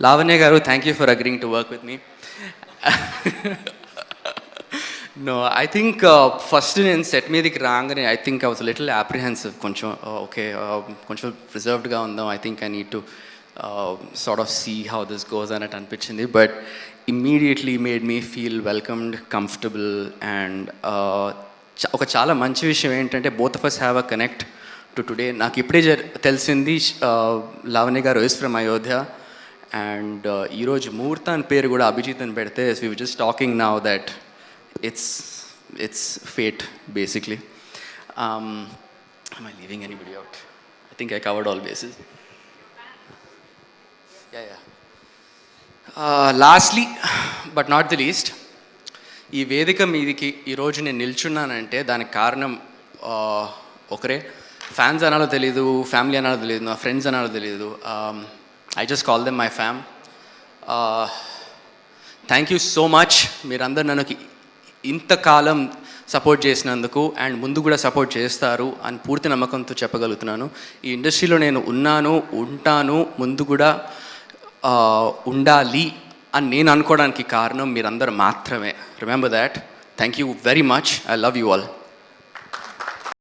Lavanya garu, thank you for agreeing to work with me. No, I think first నేను set మీదకి రాగానే I think I was little apprehensive, కొంచెం okay కొంచెం రిజర్వ్డ్గా ఉందాం, I think I need to sort of see how this goes అన్నట్టు అనిపించింది. But immediately made me feel welcomed, comfortable. And ఒక చాలా మంచి విషయం ఏంటంటే both of us have a connect to today. నాకు ఇప్పుడే తెలిసింది లావణ్య గారు ఇస్ ఫ్రమ్ అయోధ్య. అండ్ ఈరోజు ముహూర్త అని పేరు కూడా అభిజిత్ అని పెడితే we were just talking now that it's fate basically. Am I leaving anybody out? I think I covered all bases. Yeah. Lastly but not the least, ఈ వేదిక మీదికి ఈరోజు నేను నిల్చున్నానంటే దానికి కారణం ఒకరే. ఫ్యాన్స్ అనాలో తెలీదు, ఫ్యామిలీ అనాలో తెలియదు, నా ఫ్రెండ్స్ అనాలో తెలియదు. I just call them my fam. Thank you so much. మీరందరూ నన్ను ఇంతకాలం సపోర్ట్ చేసినందుకు అండ్ ముందు కూడా సపోర్ట్ చేస్తారు అని పూర్తి నమ్మకంతో చెప్పగలుగుతున్నాను. ఈ ఇండస్ట్రీలో నేను ఉన్నాను, ఉంటాను, ముందు కూడా ఉండాలి అని నేను అనుకోవడానికి కారణం మీరందరూ మాత్రమే. Remember that. Thank you very much. I love you all.